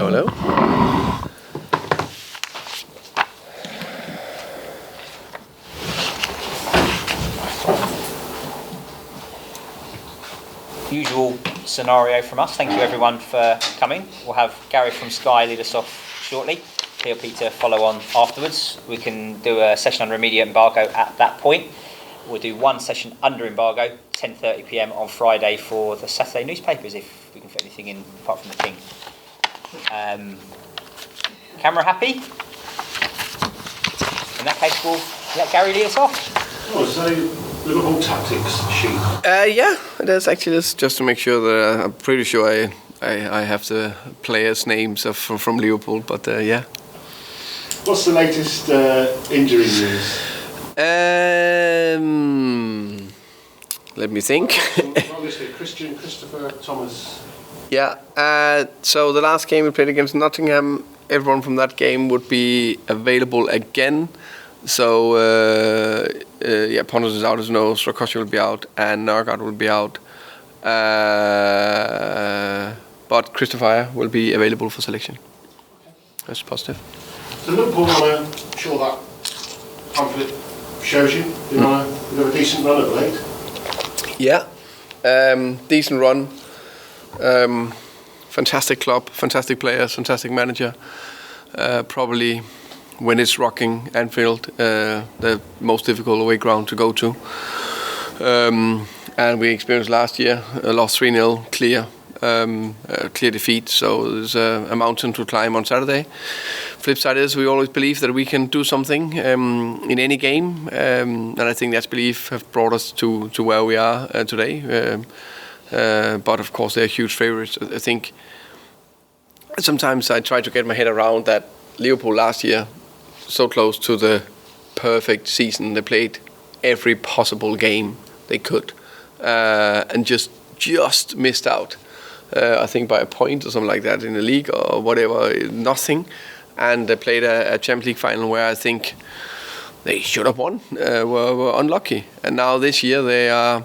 Hello. Usual scenario from us. Thank you everyone for coming. We'll have Gary from Sky lead us off shortly. PLP to follow on afterwards. We can do a session on immediate embargo at that point. We'll do one session under embargo, 10:30 p.m. on Friday for the Saturday newspapers, if we can fit anything in apart from the King. Camera happy? In that case, we'll let Gary lead us off. Oh, so Liverpool tactics sheet. Yeah, it is actually just to make sure that I'm pretty sure I have the players' names from Liverpool, but yeah. What's the latest injury news? Let me think. Obviously, Christopher, Thomas. Yeah, so the last game we played against Nottingham, everyone from that game would be available again. So, Ponders is out as no, Strakosha will be out, and Norgaard will be out. But Christopher will be available for selection. That's positive. So Liverpool, I'm sure that pamphlet shows you, you've got a decent run of late. Yeah, decent run. Fantastic club, fantastic players, fantastic manager. Probably when it's rocking Anfield, the most difficult away ground to go to. And we experienced last year, lost 3-0, clear defeat. So there's a mountain to climb on Saturday. Flip side is we always believe that we can do something in any game, and I think that belief have brought us to where we are today. But of course they're huge favourites. I think sometimes I try to get my head around that Liverpool last year, so close to the perfect season. They played every possible game they could, and just missed out. I think by a point or something like that in the league or whatever, nothing. And they played a Champions League final where I think they should have won, were unlucky. And now this year they are,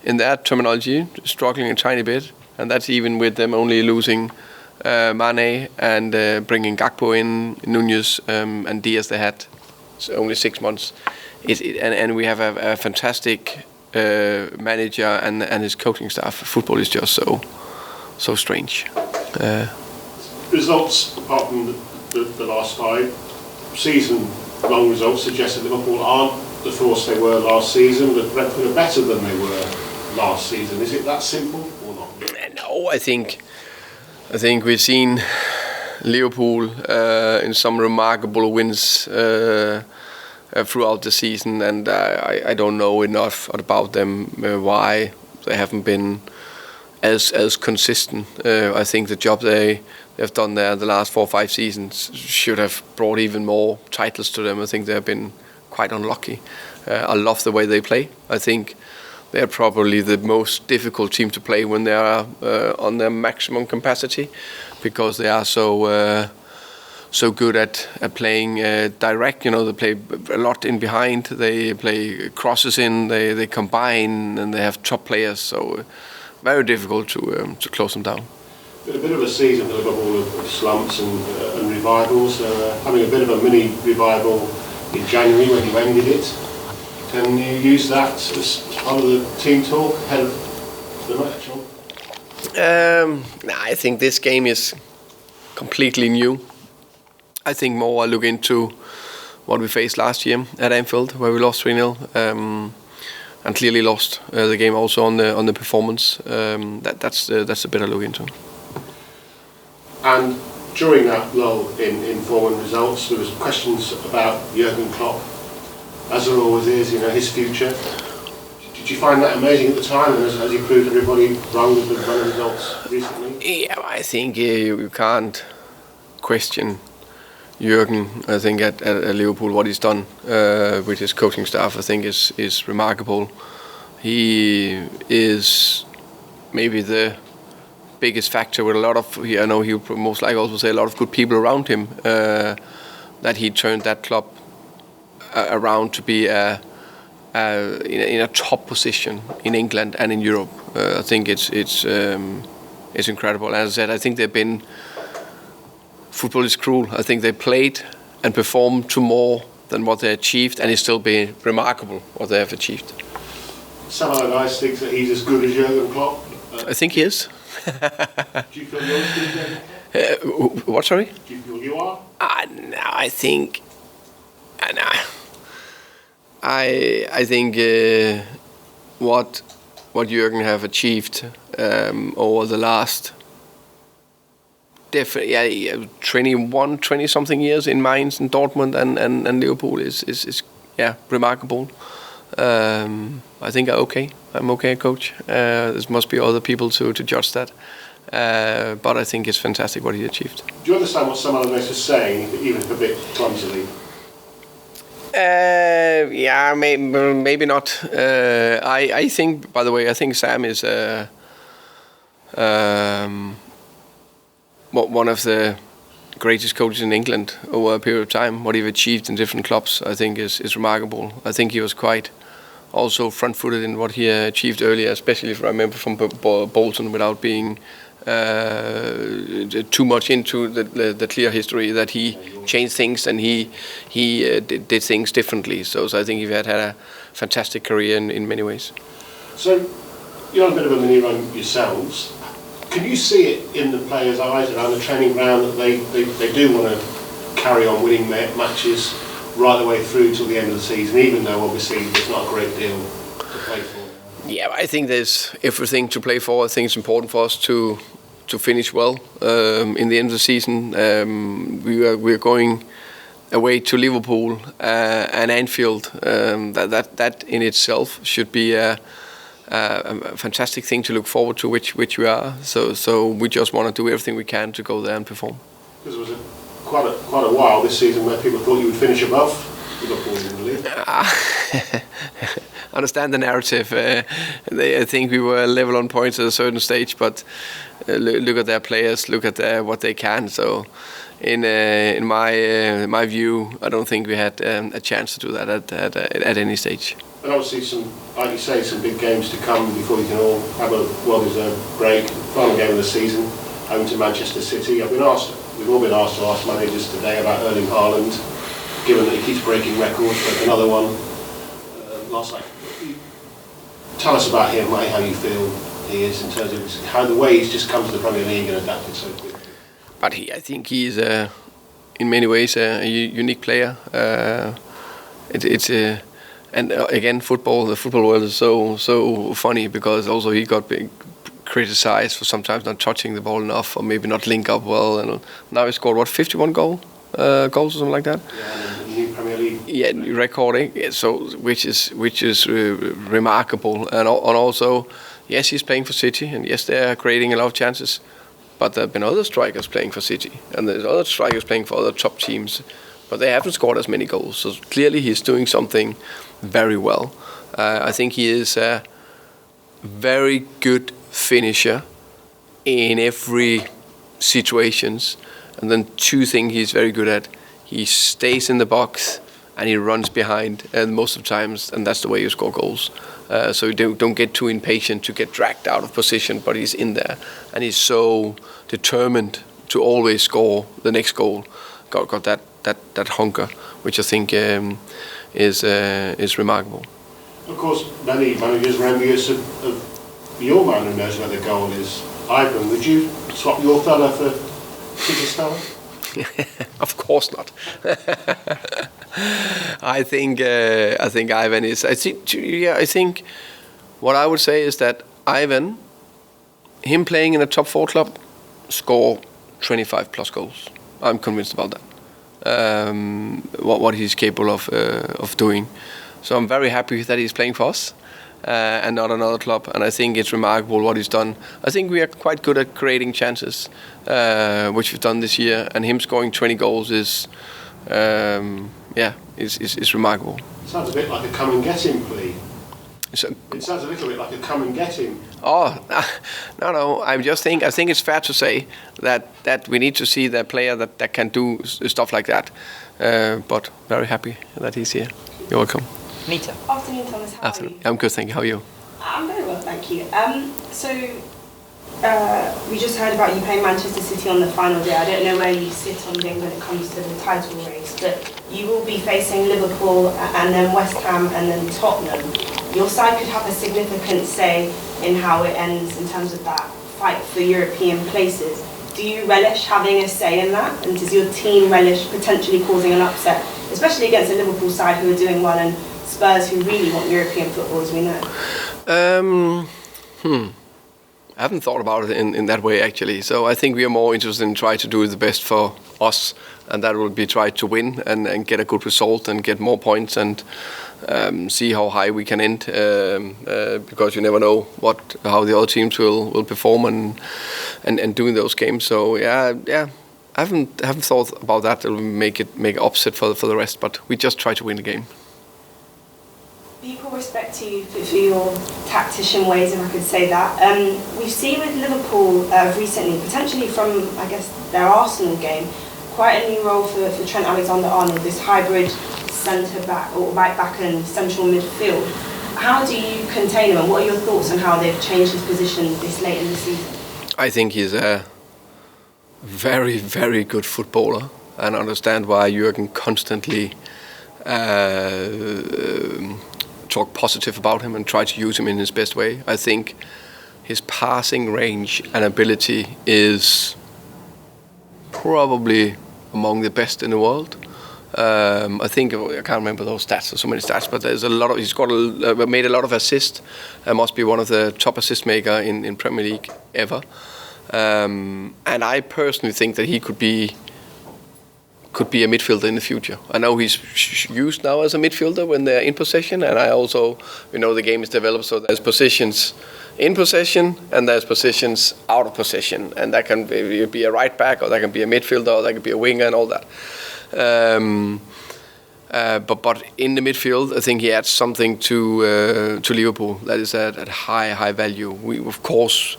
in their terminology, struggling a tiny bit. And that's even with them only losing Mane and bringing Gakpo in, Nunez and Diaz they had. So only 6 months. And we have a fantastic manager and his coaching staff. Football is just so strange. Results, apart from the last 5 season-long results, suggest that Liverpool aren't the force they were last season, that Brentford are better than they were last season. Is it that simple or not? No, I think we've seen Liverpool in some remarkable wins throughout the season, and I don't know enough about them why they haven't been as consistent. I think the job they've done there the last 4 or 5 seasons should have brought even more titles to them. I think they've been quite unlucky. I love the way they play. I think they're probably the most difficult team to play when they are on their maximum capacity, because they are so good at playing direct. You know, they play a lot in behind. They play crosses in. They combine, and they have top players. So very difficult to close them down. A bit of a season for Liverpool of slumps and revivals. Having a bit of a mini revival in January when you ended it. Can you use that as part of the team talk ahead of the match? I think this game is completely new. I think more I look into what we faced last year at Anfield, where we lost 3-0. And clearly lost the game also on the performance. That's a bit I look into. And during that lull in form and results, there was questions about Jurgen Klopp, as there always is, his future. Did you find that amazing at the time, and has he proved everybody wrong with the run of results recently? Yeah, I think you can't question Jurgen. I think at Liverpool, what he's done with his coaching staff, I think is remarkable. He is maybe the biggest factor with a lot of, I know he would most likely also say a lot of good people around him, that he turned that club around to be in a top position in England and in Europe. I think it's incredible. As I said, I think they've been football is cruel. I think they played and performed to more than what they achieved, and it's still been remarkable what they have achieved. Sam Allardyce thinks that he's as good as Jurgen Klopp. I think he is. Do you feel you're as good as Jurgen Klopp? What, sorry? Do you feel you are? No, I think... I think what Jurgen have achieved over the last 20 something years in Mainz and Dortmund and Liverpool is remarkable. I think I'm okay, coach. There must be other people to judge that. But I think it's fantastic what he achieved. Do you understand what Sam Allardyce was saying, even if a bit clumsily? Maybe not. I think, by the way, I think Sam is one of the greatest coaches in England over a period of time. What he's achieved in different clubs, I think, is remarkable. I think he was quite also front-footed in what he achieved earlier, especially if I remember from Bolton, without being too much into the clear history that he changed things and he did things differently. So I think he had a fantastic career in many ways. So you're on a bit of a mini run yourselves. Can you see it in the players' eyes around the training ground that they do want to carry on winning matches right the way through till the end of the season, even though obviously there's not a great deal to play for? Yeah, I think there's everything to play for. I think it's important for us to finish well in the end of the season. We're going away to Liverpool and Anfield. That in itself should be a fantastic thing to look forward to, which we are. So we just want to do everything we can to go there and perform. Because it was quite a while this season where people thought you would finish above Liverpool in the league. I understand the narrative. I think we were level on points at a certain stage, but look at their players, look at what they can. So, in my view, I don't think we had a chance to do that at any stage. And obviously, like you say, some big games to come before you can all have a well-deserved break. Final game of the season, home to Manchester City. We've all been asked to ask managers today about Erling Haaland, given that he keeps breaking records, but another one last night. Tell us about him, mate, how you feel he is in terms of how the way he's just come to the Premier League and adapted so quickly. But I think he's in many ways a unique player. And again, the football world is so funny because also he got criticized for sometimes not touching the ball enough or maybe not link up well. And now he scored 51 goals or something like that. Yeah, and new Premier League. Yeah, new recording. Yeah, so which is remarkable. And also, yes, he's playing for City, and yes, they are creating a lot of chances. But there have been other strikers playing for City, and there's other strikers playing for other top teams, but they haven't scored as many goals. So clearly, he's doing something very well. I think he is a very good finisher in every situations. And then two things he's very good at: he stays in the box and he runs behind, and most of the times, and that's the way you score goals. So you don't get too impatient to get dragged out of position, but he's in there, and he's so determined to always score the next goal. Got that hunger, which I think is remarkable. Of course, many managers are envious of your man who knows where the goal is. Ivan, would you swap your fella for City's fella? Of course not. I think Ivan is. I think what I would say is that Ivan, him playing in a top 4 club, score 25 plus goals. I'm convinced about that. What he's capable of doing. So I'm very happy that he's playing for us and not another club. And I think it's remarkable what he's done. I think we are quite good at creating chances, which we've done this year. And him scoring 20 goals is remarkable. Sounds a bit like a come and get him plea. It sounds a little bit like a come and get him. Oh, no. I think it's fair to say that we need to see the player that can do stuff like that. But very happy that he's here. You're welcome. Nita. Afternoon, Thomas. How are you? I'm good, thank you. How are you? I'm very well, thank you. So we just heard about you playing Manchester City on the final day. I don't know where you sit on things when it comes to the title race, but you will be facing Liverpool and then West Ham and then Tottenham. Your side could have a significant say in how it ends in terms of that fight for European places. Do you relish having a say in that? And does your team relish potentially causing an upset, especially against a Liverpool side who are doing well and Spurs who really want European football, as we know? I haven't thought about it in that way, actually. So I think we are more interested in trying to do the best for us, and that will be try to win and get a good result and get more points and see how high we can end, because you never know how the other teams will perform and doing those games. So yeah, I haven't thought about that. It will make upset for the rest, but we just try to win the game. Equal respect to you for your tactician ways, if I could say that. We've seen with Liverpool recently, potentially from, I guess, their Arsenal game, quite a new role for Trent Alexander-Arnold, this hybrid centre-back or right-back and central midfield. How do you contain him, and what are your thoughts on how they've changed his position this late in the season? I think he's a very, very good footballer, and understand why Jurgen constantly talk positive about him and try to use him in his best way. I think his passing range and ability is probably among the best in the world. I think I can't remember those stats. There's so many stats, but there's a lot of. He's got made a lot of assists. Must be one of the top assist maker in Premier League ever. And I personally think that he could be a midfielder in the future. I know he's used now as a midfielder when they're in possession, and I also, the game is developed so there's positions in possession and there's positions out of possession, and that can be a right back, or that can be a midfielder, or that can be a winger, and all that. But in the midfield, I think he adds something to Liverpool that is at high value. We, of course,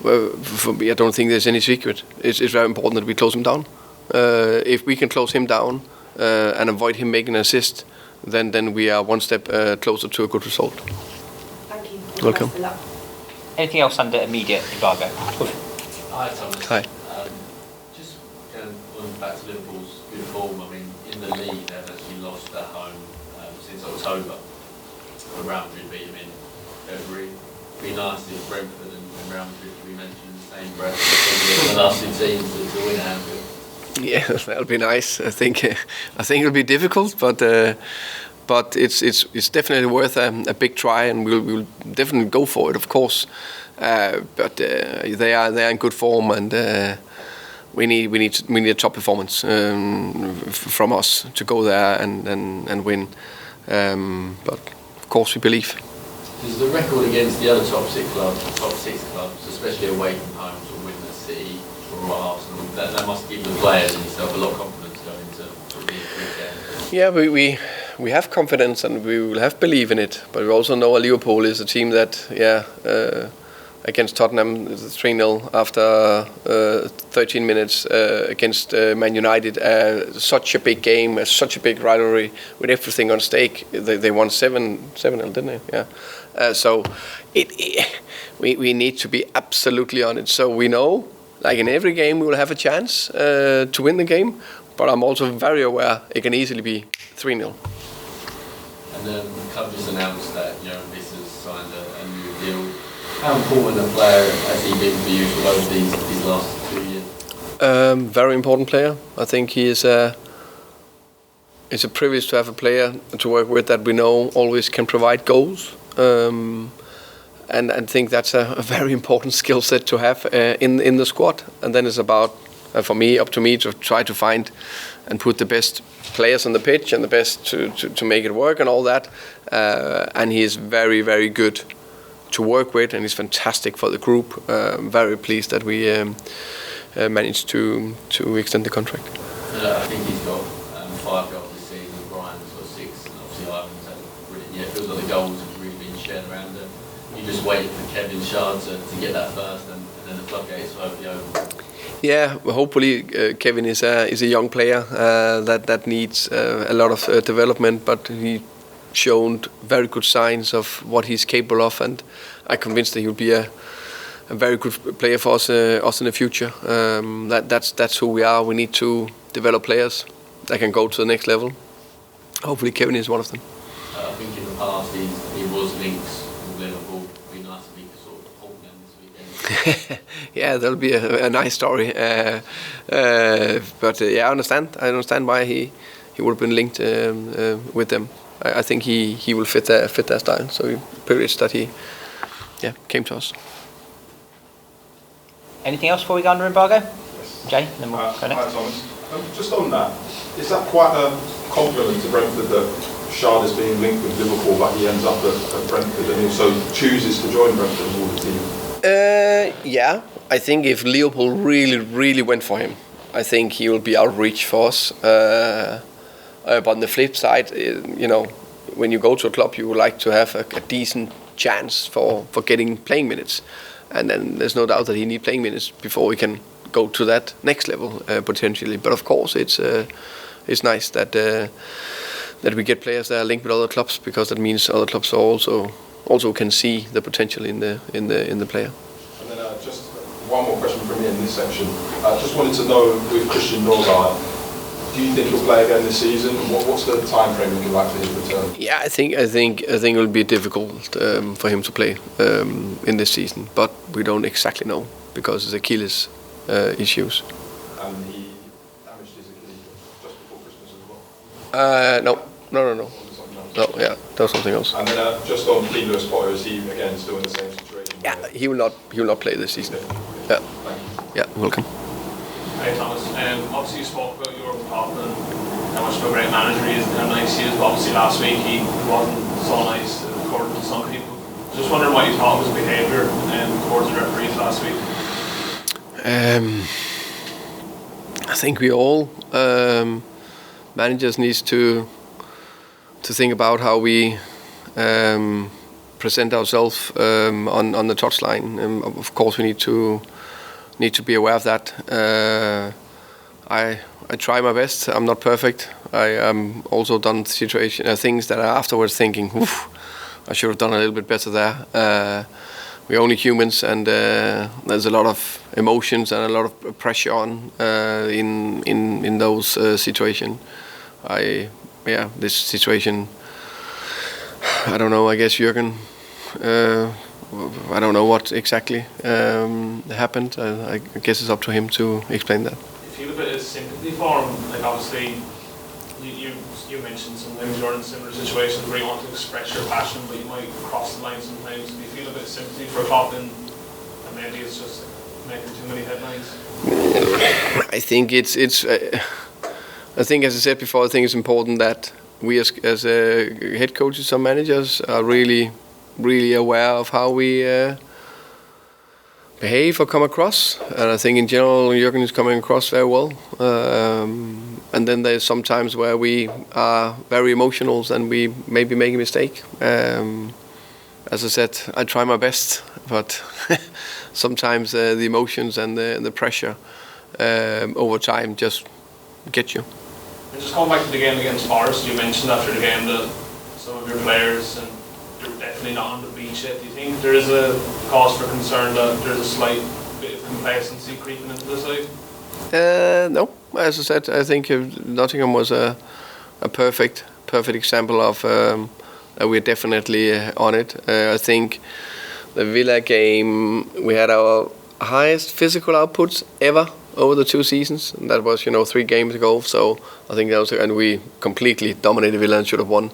for me, I don't think there's any secret. It's very important that we close him down. If we can close him down and avoid him making an assist, then we are one step closer to a good result. Thank you. Welcome. Anything else under immediate embargo? Hi, Thomas. Hi. Just going back to Liverpool's good form. I mean, in the league, they've actually lost at home since October. Real Madrid beat them in February. It'd be nice if Brentford and Real Madrid could be mentioned in the same breath. The last two teams to win at Anfield. Yeah, that'll be nice. I think it'll be difficult, but it's definitely worth a big try, and we'll definitely go for it, of course. But they are in good form, and we need a top performance from us to go there and win. But of course we believe. Does the record against the other top six clubs, especially away from home, to win the City or Arsenal, that must give the players and yourself a lot of confidence going into the weekend? Yeah, we have confidence and we will have belief in it, but we also know Liverpool is a team that against Tottenham 3-0 after 13 minutes against Man United, such a big game, such a big rivalry with everything on stake. They won 7-0, didn't they? Yeah. So we need to be absolutely on it. So we know, like in every game, we will have a chance to win the game, but I'm also very aware it can easily be 3-0. And the club just announced that Wissa's signed a new deal. How important a player has he been for you over these last 2 years? Very important player. I think he is it's a privilege to have a player to work with that we know always can provide goals. And I think that's a very important skill set to have in the squad. And then it's about, for me, up to me to try to find and put the best players on the pitch and the best to make it work and all that. And he is very, very good to work with, and he's fantastic for the group. Very pleased that we managed to extend the contract. I think he's got 5 goals this season. Brian's got 6, and obviously Ivan's had really. It feels like the goals have really been shared around. You just waiting for Kevin Schade to get that first, and then the floodgates will hopefully open. Yeah, hopefully Kevin is a young player that needs a lot of development, but he shown very good signs of what he's capable of, and I'm convinced that he'll be a very good player for us in the future. That's who we are. We need to develop players that can go to the next level. Hopefully Kevin is one of them. I think in the past he was linked with Liverpool. It'd be nice if he could sort of hold them this weekend. Yeah, that'll be a nice story. But yeah, I understand why he would have been linked with them. I think he will fit their style. So periods that he came to us. Anything else before we go under embargo? Yes. Jay, then we'll go next. Hi Thomas. Just on that, is that quite a compliment to Brentford that Schade is being linked with Liverpool, but he ends up at Brentford and also chooses to join Brentford as all the team? Yeah, I think if Liverpool really went for him, I think he will be out of reach for us. But on the flip side, when you go to a club, you would like to have a decent chance for getting playing minutes. And then there's no doubt that he needs playing minutes before we can go to that next level potentially. But of course, it's nice that we get players that are linked with other clubs, because that means other clubs also can see the potential in the player. And then just one more question from me in this section. I just wanted to know, with Christian Norgaard, do you think he'll play again this season? What's the time frame looking like for his return? Yeah, I think it will be difficult for him to play in this season, but we don't exactly know because it's Achilles issues. And he damaged his Achilles just before Christmas as No. well? No, yeah, that was something else. And then just on Keane Lewis Potter, is he again still in the same situation? Yeah, he will not play this season. Yeah, Thank you. yeah, welcome. Hey Thomas, obviously you spoke about Jurgen Klopp and how much of a great manager he is and how nice he is, but obviously last week he wasn't so nice according to some people. Just wondering what you thought of his behaviour towards the referees last week. I think we all managers needs to think about how we present ourselves on the touchline. Of course, we need to be aware of that. I try my best. I'm not perfect. I also done things that I afterwards thinking, oof, I should have done a little bit better there. We're only humans, and there's a lot of emotions and a lot of pressure on in those situations. This situation, I don't know. I guess Jurgen. I don't know what exactly happened. I guess it's up to him to explain that. You feel a bit of sympathy for him, like obviously you mentioned sometimes you're in similar situations where you want to express your passion but you might cross the line sometimes. Do you feel a bit of sympathy for Klopp and maybe it's just making too many headlines? I think I think, as I said before, I think it's important that we as head coaches or managers are really aware of how we behave or come across, and I think in general Jurgen is coming across very well. And then there's sometimes where we are very emotional and we maybe make a mistake. As I said, I try my best, but sometimes the emotions and the pressure over time just get you. And just going back to the game against Forest, you mentioned after the game that some of your players and they're definitely not on the beach yet. Do you think there is a cause for concern that there's a slight bit of complacency creeping into the side? No, as I said, I think Nottingham was a perfect example of we're definitely on it. I think the Villa game, we had our highest physical outputs ever over the 2 seasons, and that was 3 games ago. So I think that was, and we completely dominated Villa and should have won.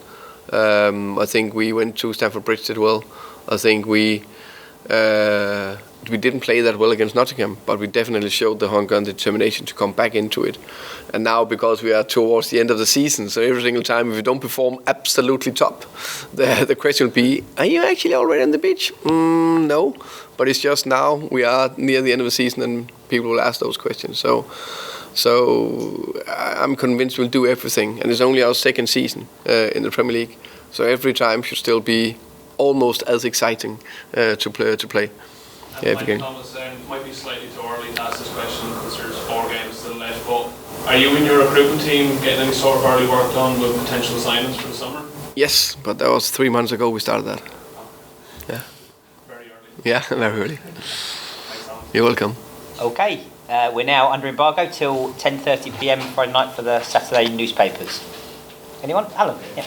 I think we went to Stamford Bridge did well. I think we didn't play that well against Nottingham, but we definitely showed the hunger and determination to come back into it. And now, because we are towards the end of the season, so every single time if you don't perform absolutely top, the question will be, are you actually already on the beach? No, but it's just now we are near the end of the season and people will ask those questions. So I'm convinced we'll do everything, and it's only our 2nd season in the Premier League, so every time should still be almost as exciting to play. Yeah, every game. Thomas, it might be slightly too early to ask this question because there's 4 games still left, but are you and your recruitment team getting any sort of early work done with potential signings for the summer? Yes, but that was 3 months ago we started that. Yeah. Very early. Yeah, very early. You're welcome. Okay, we're now under embargo till 10:30 p.m. Friday night for the Saturday newspapers. Anyone? Alan? Yeah.